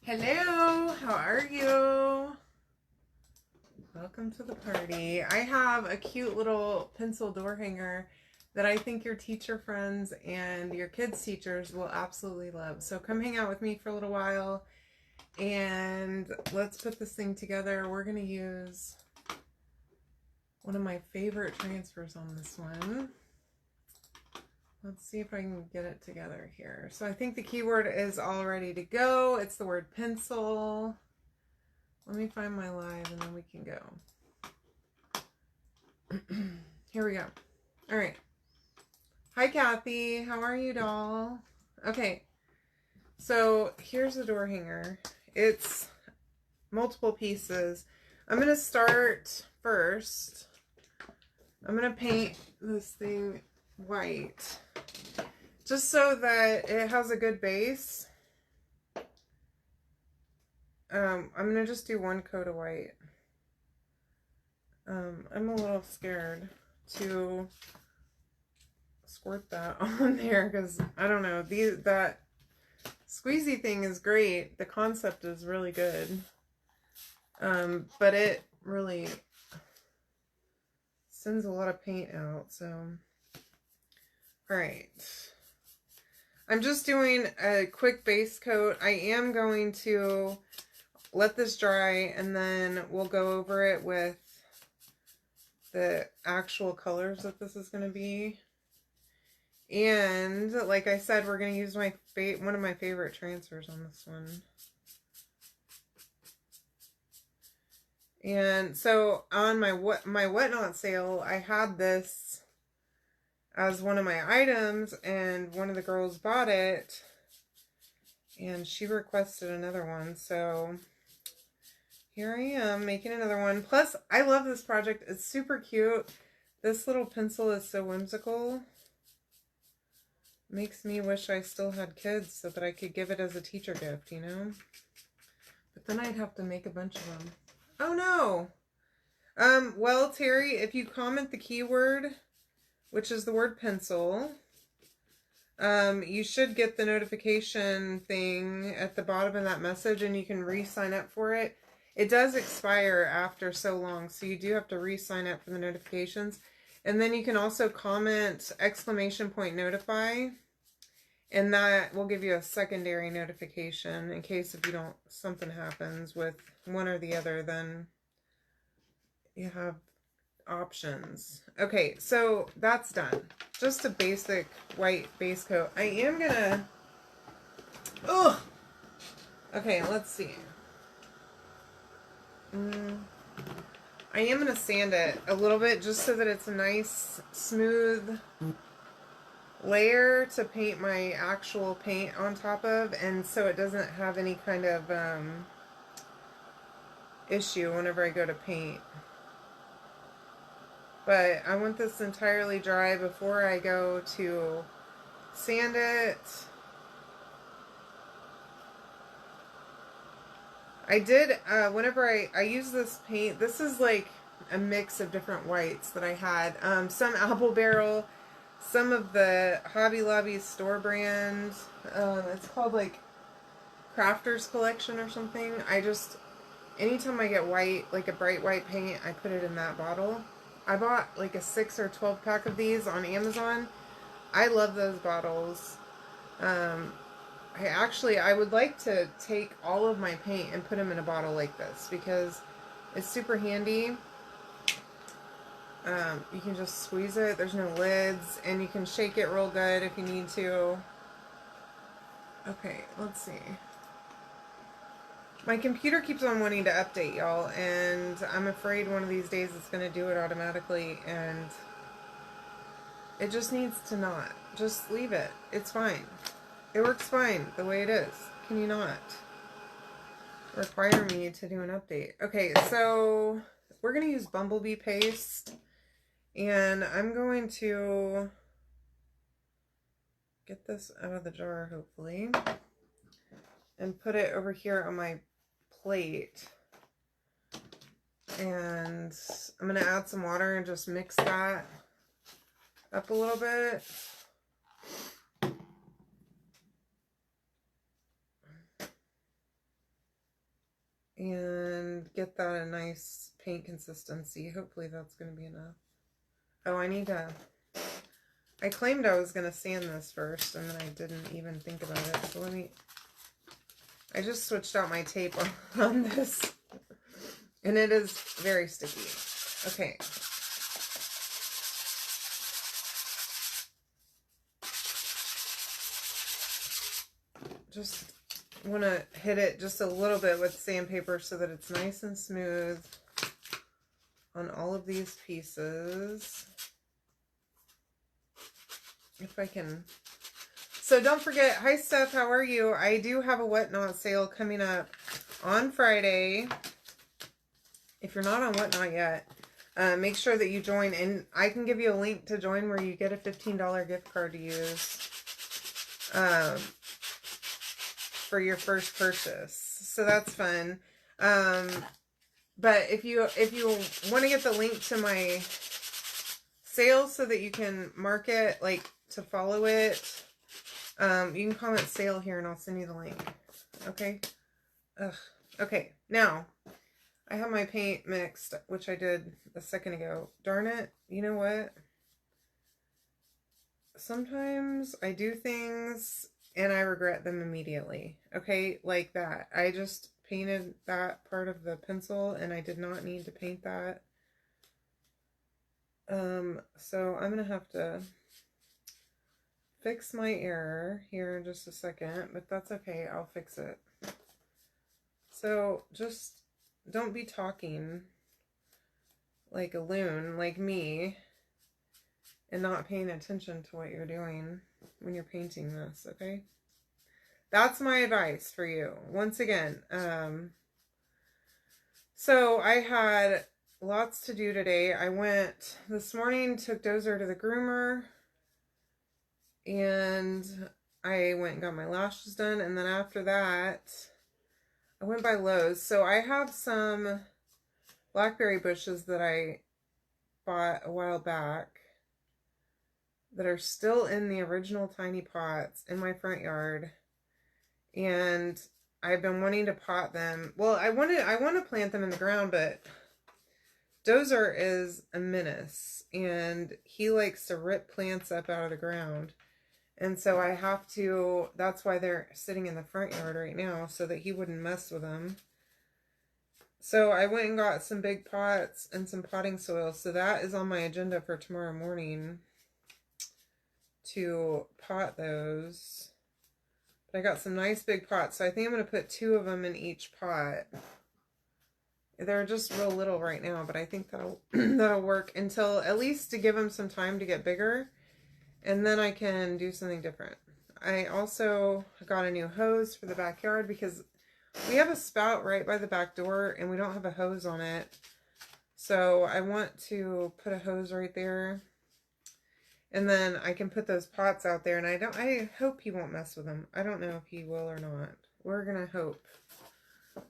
Hello, how are you? Welcome to the party. I have a cute little pencil door hanger that I think your teacher friends and your kids' teachers will absolutely love. So come hang out with me for a little while and let's put this thing together. We're going to use one of my favorite transfers on this one. Let's see if I can get it together here. So I think the keyword is all ready to go. It's the word pencil. Let me find my live and then we can go. Here we go. All right. Hi, Kathy. How are you, doll? Okay. So here's the door hanger. It's multiple pieces. I'm going to start first. I'm going to paint this thing white just so that it has a good base. I'm going to just do one coat of white. I'm a little scared to squirt that on there because I don't know, that squeezy thing is great. The concept is really good. But it really sends a lot of paint out, so all right. I'm just doing a quick base coat. I am going to let this dry and then we'll go over it with the actual colors that this is going to be. And like I said, we're going to use one of my favorite transfers on this one. And so on my Whatnot sale, I had this as one of my items, and one of the girls bought it, and she requested another one. So here I am making another one. Plus, I love this project. It's super cute. This little pencil is so whimsical. Makes me wish I still had kids so that I could give it as a teacher gift, you know? But then I'd have to make a bunch of them. Oh no! Well, Terry, if you comment the keyword, which is the word pencil, you should get the notification thing at the bottom of that message, and you can re-sign up for it. It does expire after so long, so you do have to re-sign up for the notifications. And then you can also comment !notify, and that will give you a secondary notification in case if you don't, something happens with one or the other, then you have options. Okay, so that's done. Just a basic white base coat. I am gonna, okay, let's see. I am gonna sand it a little bit just so that it's a nice smooth layer to paint my actual paint on top of, and so it doesn't have any kind of issue whenever I go to paint. But I want this entirely dry before I go to sand it. I did, whenever I use this paint, this is like a mix of different whites that I had. Some Apple Barrel, some of the Hobby Lobby store brand. It's called like Crafters Collection or something. Anytime I get white, like a bright white paint, I put it in that bottle. I bought like a 6 or 12 pack of these on Amazon. I love those bottles. I would like to take all of my paint and put them in a bottle like this because it's super handy. You can just squeeze it. There's no lids, and you can shake it real good if you need to. Okay, let's see. My computer keeps on wanting to update, y'all, and I'm afraid one of these days it's going to do it automatically, and it just needs to not. Just leave it. It's fine. It works fine the way it is. Can you not require me to do an update? Okay, so we're going to use Bumblebee paste, and I'm going to get this out of the jar, hopefully, and put it over here on my plate. And I'm going to add some water and just mix that up a little bit. and get that a nice paint consistency. Hopefully that's going to be enough. Oh, I claimed I was going to sand this first, and then I didn't even think about it. So I just switched out my tape on this, and it is very sticky. Okay. Just want to hit it just a little bit with sandpaper so that it's nice and smooth on all of these pieces. If I can. So don't forget, hi Steph, how are you? I do have a Whatnot sale coming up on Friday. If you're not on Whatnot yet, make sure that you join, and I can give you a link to join where you get a $15 gift card to use for your first purchase. So that's fun. But if you want to get the link to my sale so that you can mark it, like to follow it, you can comment sale here and I'll send you the link. Okay? Ugh. Okay, now I have my paint mixed, which I did a second ago. Darn it. You know what? Sometimes I do things and I regret them immediately. Okay, like that. I just painted that part of the pencil and I did not need to paint that. So I'm going to have to fix my error here in just a second, but that's okay. I'll fix it. So just don't be talking like a loon, like me, and not paying attention to what you're doing when you're painting this, okay? That's my advice for you. Once again, so I had lots to do today. I went this morning, took Dozer to the groomer, and I went and got my lashes done, and then after that, I went by Lowe's. So I have some blackberry bushes that I bought a while back that are still in the original tiny pots in my front yard, and I've been wanting to pot them. Well, I want to plant them in the ground, but Dozer is a menace, and he likes to rip plants up out of the ground. And so I have to, that's why they're sitting in the front yard right now, so that he wouldn't mess with them. So I went and got some big pots and some potting soil. So that is on my agenda for tomorrow morning to pot those. But I got some nice big pots. So I think I'm going to put 2 of them in each pot. They're just real little right now, but I think that'll work until, at least to give them some time to get bigger. And then I can do something different. I also got a new hose for the backyard because we have a spout right by the back door and we don't have a hose on it. So I want to put a hose right there. And then I can put those pots out there, and I hope he won't mess with them. I don't know if he will or not. We're going to hope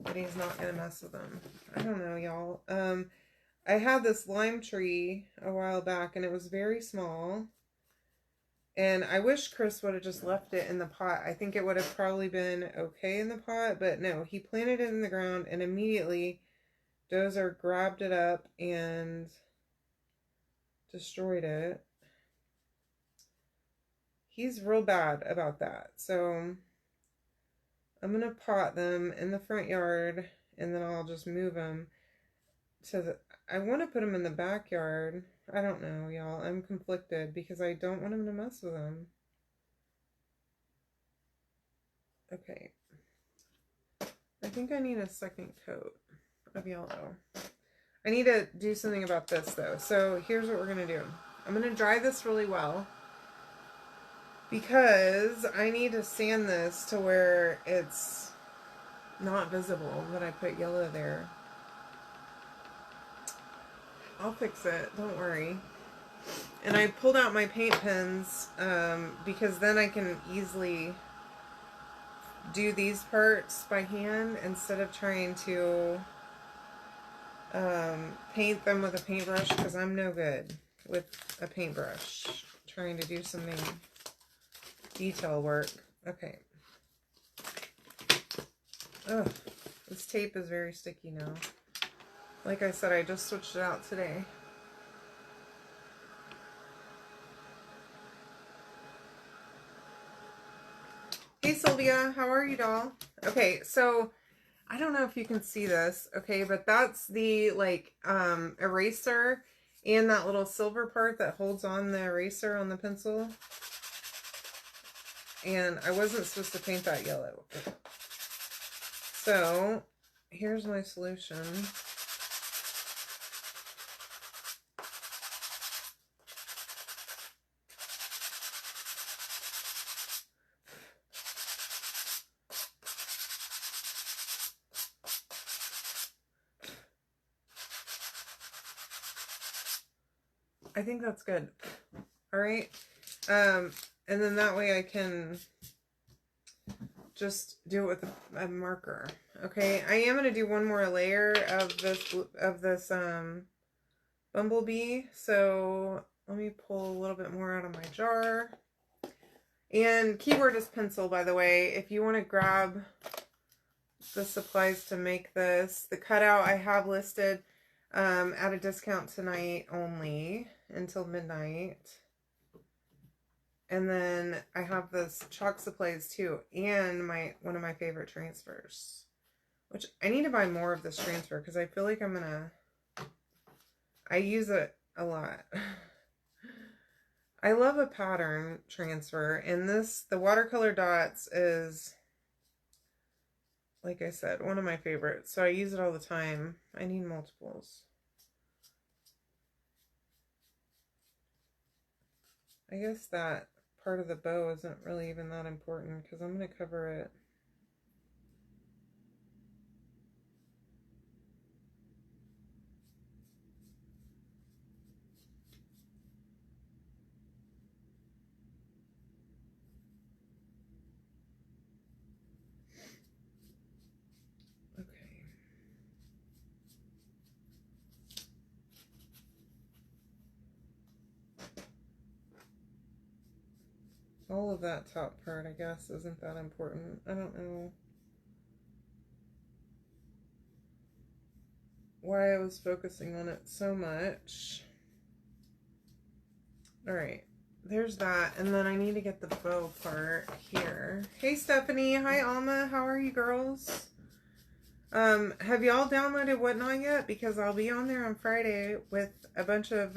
that he's not going to mess with them. I don't know, y'all. I had this lime tree a while back and it was very small. And I wish Chris would have just left it in the pot. I think it would have probably been okay in the pot, but no, he planted it in the ground and immediately Dozer grabbed it up and destroyed it. He's real bad about that. So I'm going to pot them in the front yard, and then I'll just move them to the, I want to put them in the backyard. I don't know, y'all. I'm conflicted because I don't want him to mess with them. Okay. I think I need a second coat of yellow. I need to do something about this, though. So here's what we're going to do. I'm going to dry this really well because I need to sand this to where it's not visible that I put yellow there. I'll fix it, don't worry. And I pulled out my paint pens because then I can easily do these parts by hand instead of trying to paint them with a paintbrush, because I'm no good with a paintbrush trying to do something detail work. Okay. Ugh. This tape is very sticky now. Like I said, I just switched it out today. Hey Sylvia, how are you, doll? Okay, so I don't know if you can see this, okay, but that's the like eraser and that little silver part that holds on the eraser on the pencil. And I wasn't supposed to paint that yellow. So here's my solution. I think that's good. All right. And then that way I can just do it with a marker. Okay. I am going to do one more layer of this bumblebee. So let me pull a little bit more out of my jar. And keyword is pencil, by the way. If you want to grab the supplies to make this, the cutout I have listed at a discount tonight only until midnight. And then I have this chalk supplies too, and one of my favorite transfers, which I need to buy more of this transfer because I feel like I use it a lot. I love a pattern transfer, and the watercolor dots is, like I said, one of my favorites. So I use it all the time. I need multiples. I guess that part of the bow isn't really even that important because I'm going to cover it. Okay. All of that top part, I guess, isn't that important. I don't know why I was focusing on it so much. All right, there's that. And then I need to get the bow part here. Hey, Stephanie. Hi, Alma. How are you girls? Have y'all downloaded Whatnot yet? Because I'll be on there on Friday with a bunch of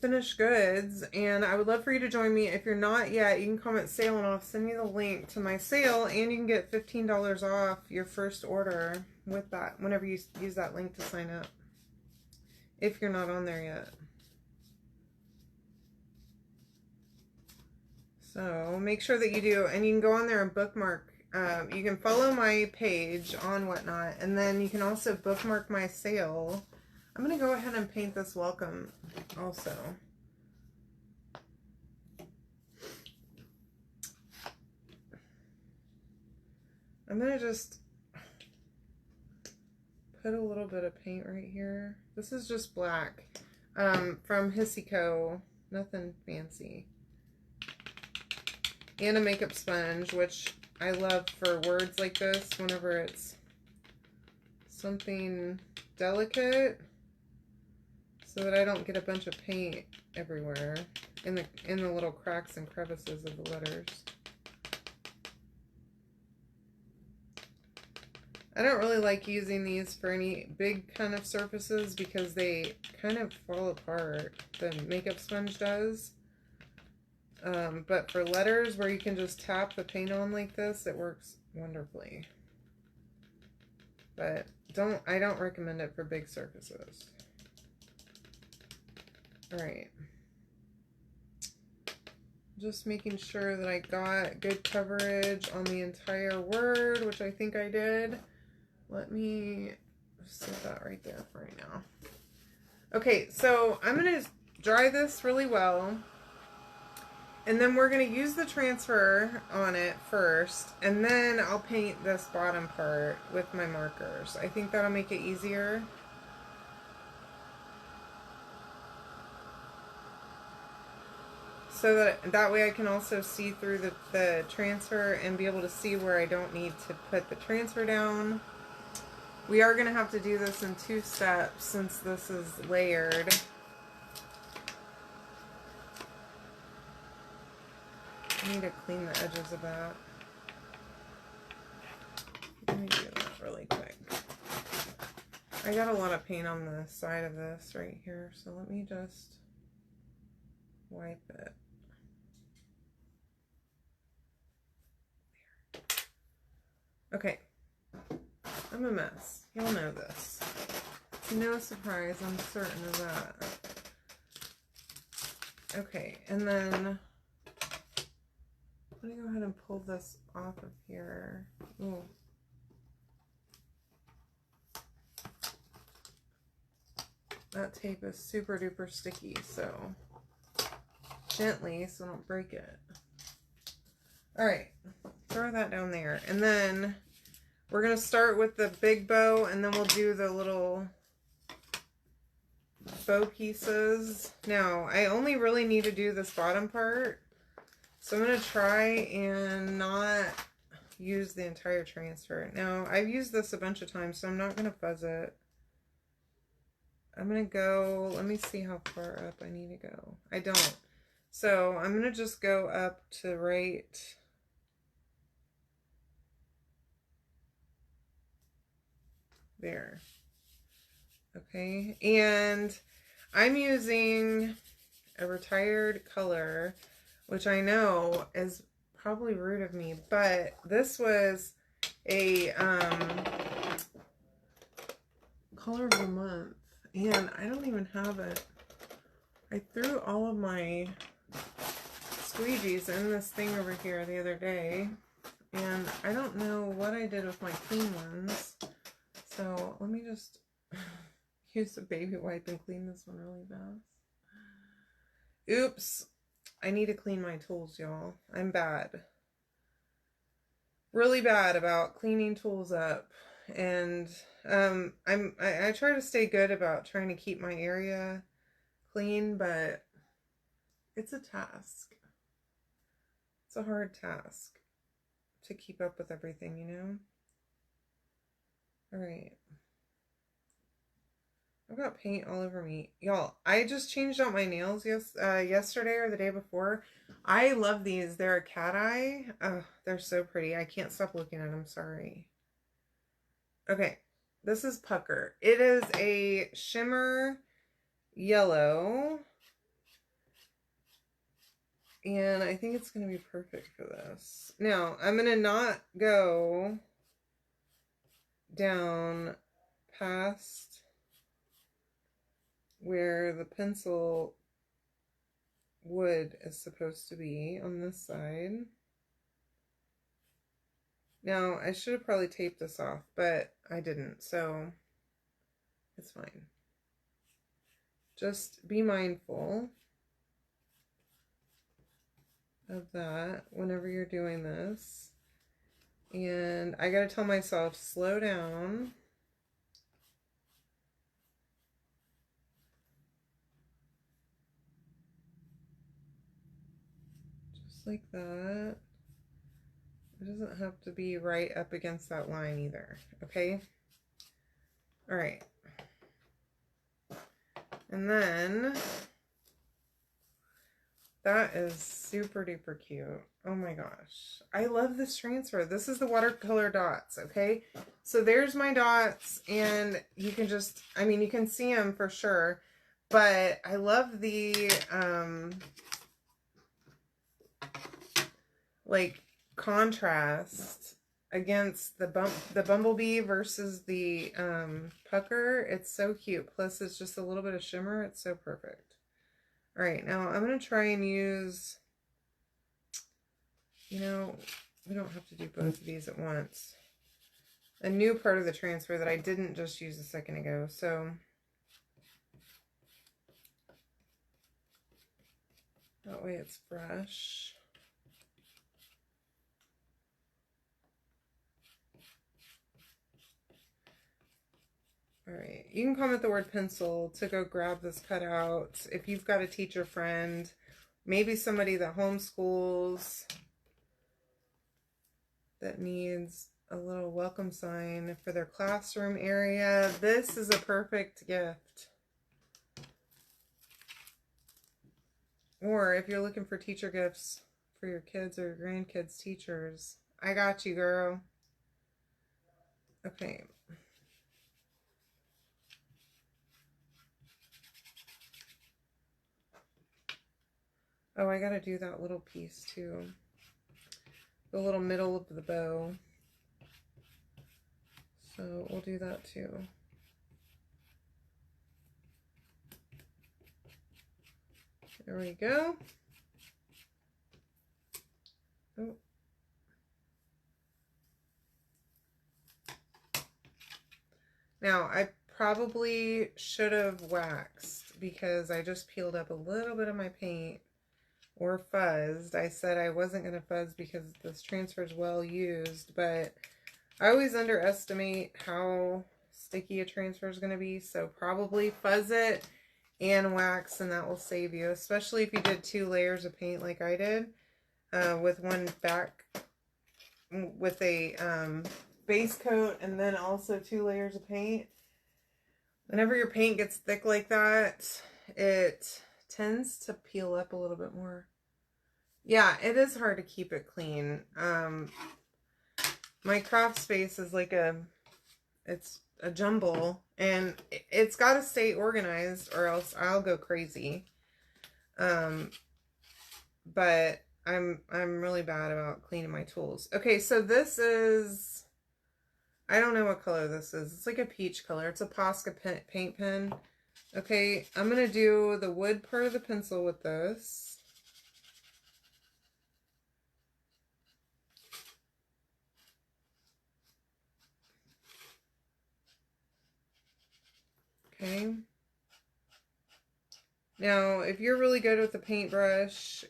finished goods, and I would love for you to join me. If you're not yet, you can comment sale and I'll send you the link to my sale, and you can get $15 off your first order with that whenever you use that link to sign up, if you're not on there yet. So make sure that you do, and you can go on there and bookmark. You can follow my page on Whatnot, and then you can also bookmark my sale. I'm going to go ahead and paint this welcome also. I'm going to just put a little bit of paint right here. This is just black from Hissy-Co. Nothing fancy. And a makeup sponge, which I love for words like this whenever it's something delicate, so that I don't get a bunch of paint everywhere in the little cracks and crevices of the letters. I don't really like using these for any big kind of surfaces because they kind of fall apart. The makeup sponge does. But for letters where you can just tap the paint on like this, it works wonderfully. But I don't recommend it for big surfaces. Alright. Just making sure that I got good coverage on the entire word, which I think I did. Let me set that right there for right now. Okay, so I'm going to dry this really well. And then we're going to use the transfer on it first. And then I'll paint this bottom part with my markers. I think that'll make it easier. so that way I can also see through the transfer and be able to see where I don't need to put the transfer down. We are going to have to do this in 2 steps since this is layered. I need to clean the edges of that. Let me do that really quick. I got a lot of paint on the side of this right here, so let me just wipe it. Okay. I'm a mess. You'll know this. It's no surprise, I'm certain of that. Okay, and then let me go ahead and pull this off of here. Ooh. That tape is super duper sticky, so gently so don't break it. Alright, throw that down there. And then we're going to start with the big bow, and then we'll do the little bow pieces. Now, I only really need to do this bottom part, so I'm going to try and not use the entire transfer. Now, I've used this a bunch of times, so I'm not going to fuzz it. I'm going to go, let me see how far up I need to go. I don't. So, I'm going to just go up to right there. Okay, and I'm using a retired color, which I know is probably rude of me, but this was a color of the month, and I don't even have it. I threw all of my squeegees in this thing over here the other day, and I don't know what I did with my clean ones. So let me just use a baby wipe and clean this one really fast. Oops. I need to clean my tools, y'all. I'm bad. Really bad about cleaning tools up. And I try to stay good about trying to keep my area clean, but it's a task. It's a hard task to keep up with everything, you know? Alright. I've got paint all over me. Y'all, I just changed out my nails yesterday or the day before. I love these. They're a cat eye. Oh, they're so pretty. I can't stop looking at them. Sorry. Okay. This is Pucker. It is a shimmer yellow. And I think it's going to be perfect for this. Now, I'm going to not go down past where the pencil wood is supposed to be on this side. Now, I should have probably taped this off, but I didn't, so it's fine. Just be mindful of that whenever you're doing this. And I gotta tell myself, slow down. Just like that. It doesn't have to be right up against that line either, okay? All right. And then that is super duper cute. Oh my gosh. I love this transfer. This is the watercolor dots, okay? So there's my dots, and you can just, I mean, you can see them for sure, but I love the, like, contrast against the bumblebee versus the pucker. It's so cute. Plus it's just a little bit of shimmer. It's so perfect. All right, now I'm going to try and use, you know, we don't have to do both of these at once. A new part of the transfer that I didn't just use a second ago. So that way it's fresh. All right, you can comment the word pencil to go grab this cutout. If you've got a teacher friend Maybe somebody that homeschools that needs a little welcome sign for their classroom area. This is a perfect gift. Or if you're looking for teacher gifts for your kids or your grandkids' teachers, I got you, girl. Okay. Oh, I gotta do that little piece too. The little middle of the bow. So we'll do that too. There we go. Oh. Now, I probably should have waxed because I just peeled up a little bit of my paint, or fuzzed. I said I wasn't going to fuzz because this transfer is well used, but I always underestimate how sticky a transfer is going to be, so probably fuzz it and wax, and that will save you, especially if you did 2 layers of paint like I did, with one back, with a base coat and then also 2 layers of paint. Whenever your paint gets thick like that, it tends to peel up a little bit more. Yeah, it is hard to keep it clean. My craft space is like it's a jumble, and it's got to stay organized or else I'll go crazy. But I'm really bad about cleaning my tools. Okay, so this is, I don't know what color this is. It's like a peach color. It's a Posca paint pen. Okay, I'm going to do the wood part of the pencil with this. Okay. Now, if you're really good with the paintbrush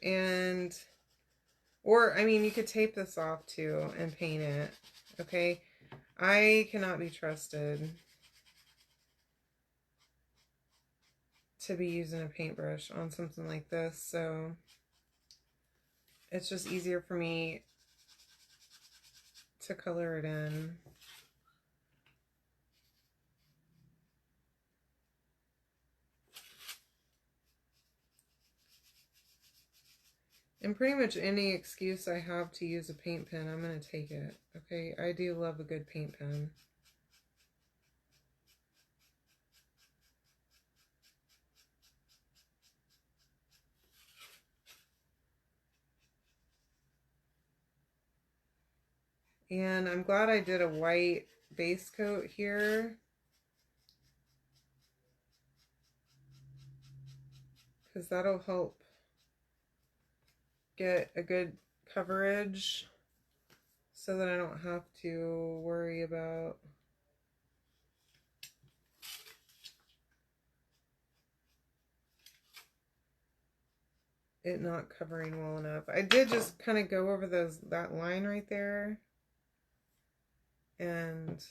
or, I mean, you could tape this off too and paint it. Okay. I cannot be trusted to be using a paintbrush on something like this, so it's just easier for me to color it in. And pretty much any excuse I have to use a paint pen, I'm going to take it. Okay, I do love a good paint pen. And I'm glad I did a white base coat here, because that'll help get a good coverage so that I don't have to worry about it not covering well enough. I did just kind of go over that line right there, and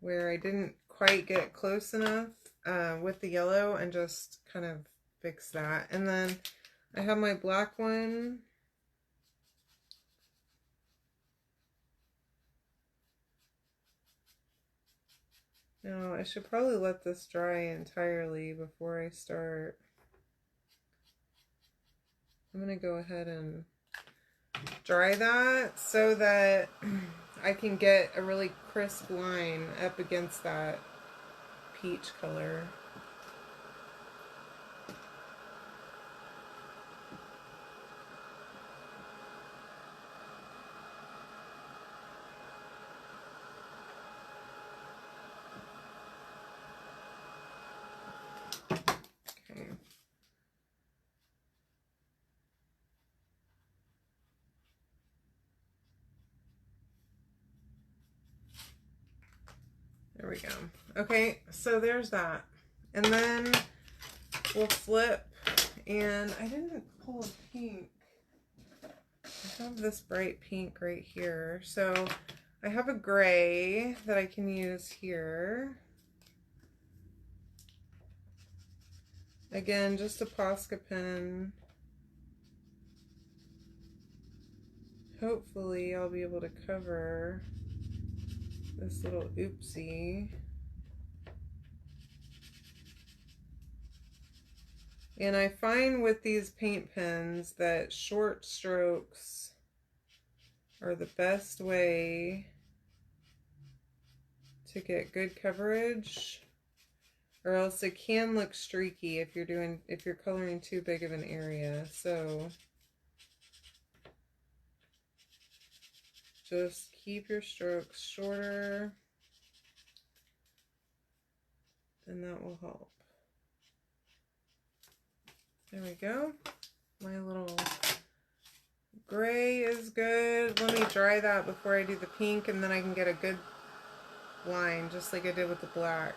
where I didn't quite get close enough with the yellow, and just kind of fix that. And then I have my black one. Now, I should probably let this dry entirely before I start. I'm going to go ahead and dry that so that I can get a really crisp line up against that peach color. Okay. There we go. Okay, so there's that. And then we'll flip, and I didn't pull a pink. I have this bright pink right here. So I have a gray that I can use here. Again, just a Posca pen. Hopefully I'll be able to cover this little oopsie. And I find with these paint pens that short strokes are the best way to get good coverage, or else it can look streaky if you're coloring too big of an area. So just keep your strokes shorter, and that will help. There we go. My little gray is good. Let me dry that before I do the pink, and then I can get a good line, just like I did with the black.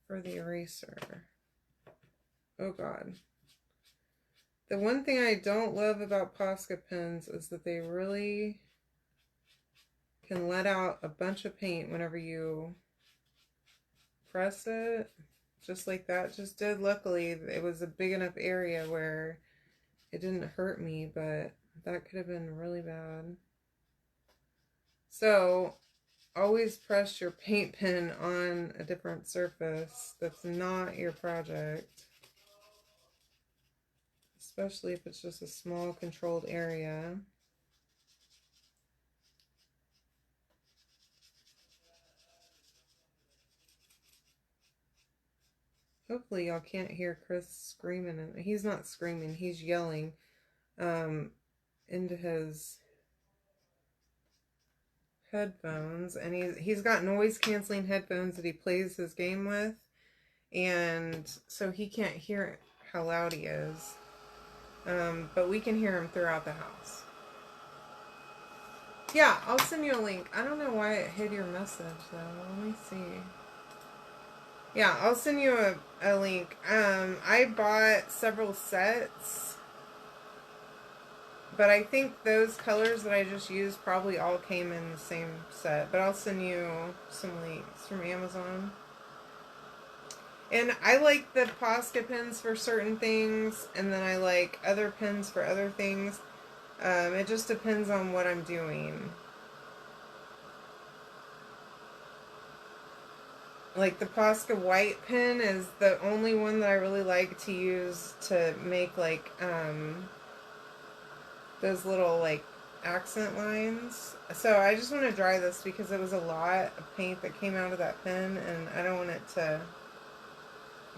For the eraser. Oh God. The one thing I don't love about Posca pens is that they really can let out a bunch of paint whenever you press it, just like that just did. Luckily, it was a big enough area where it didn't hurt me, but that could have been really bad. So always press your paint pen on a different surface that's not your project, especially if it's just a small controlled area. Hopefully y'all can't hear Chris screaming. And he's not screaming, he's yelling into his headphones, and he's got noise canceling headphones that he plays his game with, and so he can't hear how loud he is, but we can hear him throughout the house. Yeah, I'll send you a link. I don't know why it hid your message though. Let me see. Yeah, I'll send you a link. I bought several sets, but I think those colors that I just used probably all came in the same set. But I'll send you some links from Amazon. And I like the Posca pens for certain things, and then I like other pens for other things. It just depends on what I'm doing. Like the Posca white pen is the only one that I really like to use to make like those little like accent lines. So I just want to dry this because it was a lot of paint that came out of that pen, and I don't want it to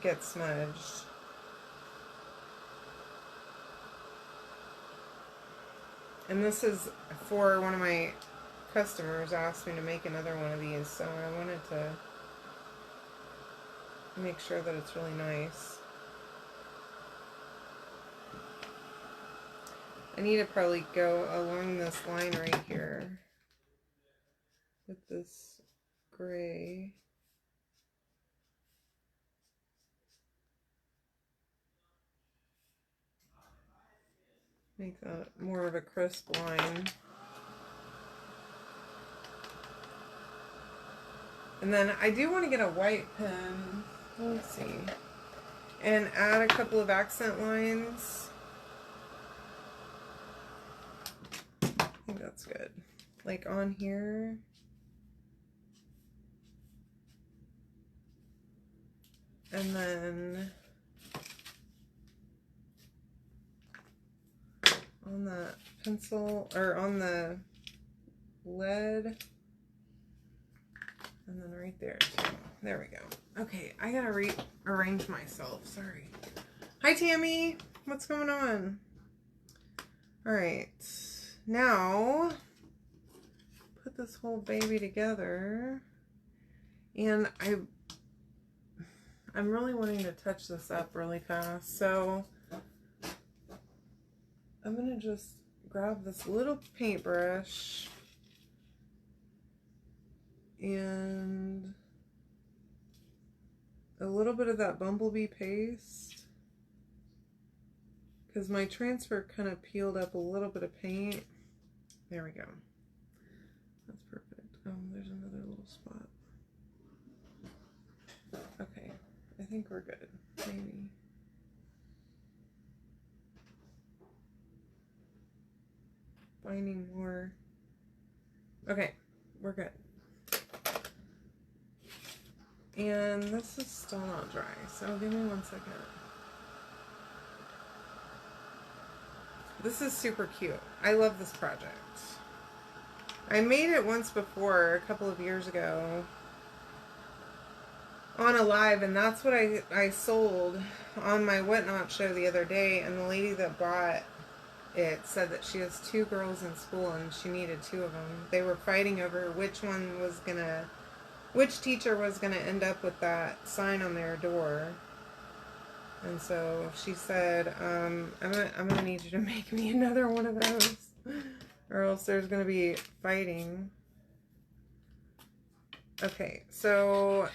get smudged. And this is for one of my customers asked me to make another one of these, so I wanted to make sure that it's really nice. I need to probably go along this line right here with this gray. Make that more of a crisp line. And then I do want to get a white pen. Let's see. And add a couple of accent lines. I think that's good. Like on here. And then on the pencil, or on the lead. And then right there too. There we go. Okay, I gotta rearrange myself. Sorry. Hi, Tammy. What's going on? All right. Now, put this whole baby together. And I'm really wanting to touch this up really fast. So, I'm going to just grab this little paintbrush and a little bit of that Bumblebee paste, because my transfer kind of peeled up a little bit of paint, There we go. That's perfect. Oh, there's another little spot. Okay, I think we're good. Maybe. Finding more. Okay, we're good. And this is still not dry, so give me 1 second. This is super cute. I love this project. I made it once before, a couple of years ago, on a live, and that's what I sold on my Whatnot show the other day, and the lady that bought it said that she has 2 girls in school and she needed 2 of them. They were fighting over which teacher was gonna end up with that sign on their door. And so she said, I'm gonna need you to make me another one of those, or else there's gonna be fighting. Okay, so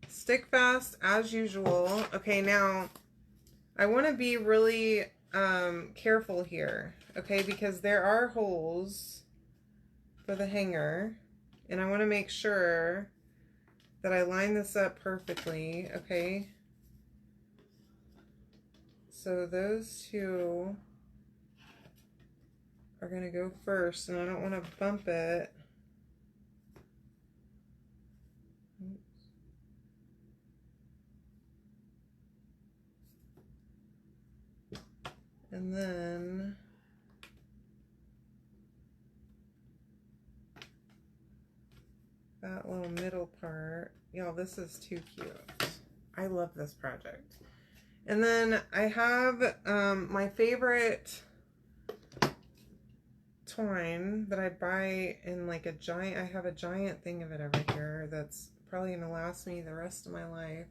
stick fast as usual. Okay, now I want to be really careful here, okay, because there are holes for the hanger, and I want to make sure that I line this up perfectly, okay? So those 2 are going to go first, and I don't want to bump it. And then that little middle part. Y'all, this is too cute. I love this project. And then I have my favorite twine that I buy in like a giant, I have a giant thing of it over here that's probably going to last me the rest of my life.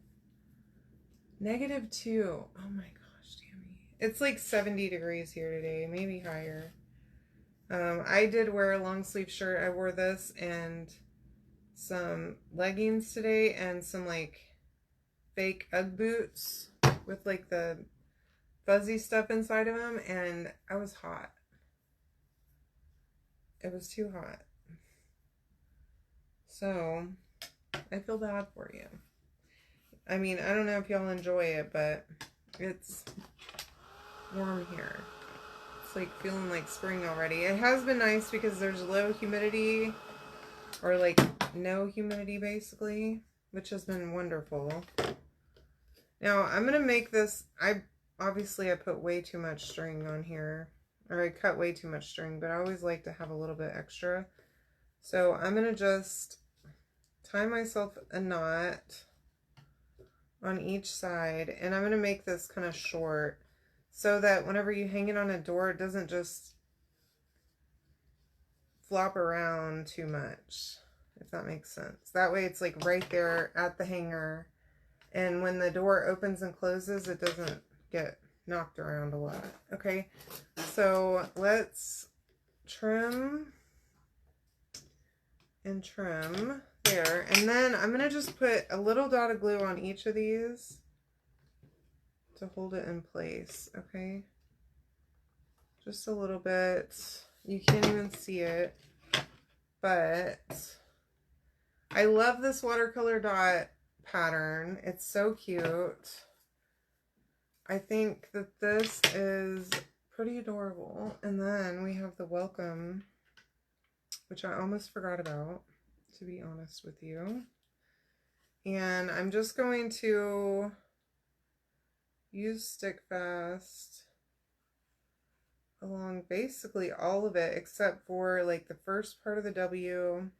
-2. Oh my gosh, Tammy. It's like 70 degrees here today, maybe higher. I did wear a long sleeve shirt. I wore this and some leggings today and some like fake Ugg boots with like the fuzzy stuff inside of them, and I was hot. It was too hot. So I feel bad for you. I mean, I don't know if y'all enjoy it, but it's warm here. It's like feeling like spring already. It has been nice because there's low humidity, or like no humidity basically, which has been wonderful. Now I'm gonna make this, obviously I put way too much string on here, or I cut way too much string, but I always like to have a little bit extra. So I'm gonna just tie myself a knot on each side, and I'm gonna make this kind of short so that whenever you hang it on a door, it doesn't just flop around too much, if that makes sense. That way it's like right there at the hanger, and when the door opens and closes, it doesn't get knocked around a lot. Okay, so let's trim and trim there, and then I'm gonna just put a little dot of glue on each of these to hold it in place. Okay, just a little bit. You can't even see it, but I love this watercolor dot pattern. It's so cute. I think that this is pretty adorable. And then we have the welcome, which I almost forgot about, to be honest with you. And I'm just going to use Stick Fast along basically all of it, except for like the first part of the W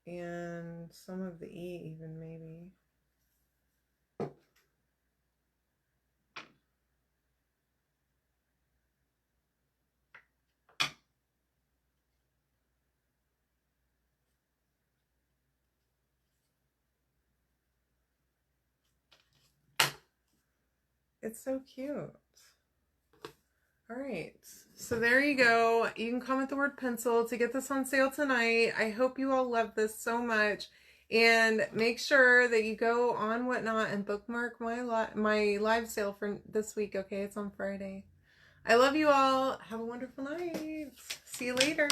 and some of the E even, maybe. It's so cute. All right, so there you go. You can comment the word pencil to get this on sale tonight. I hope you all love this so much. And make sure that you go on Whatnot and bookmark my live sale for this week, okay? It's on Friday. I love you all. Have a wonderful night. See you later.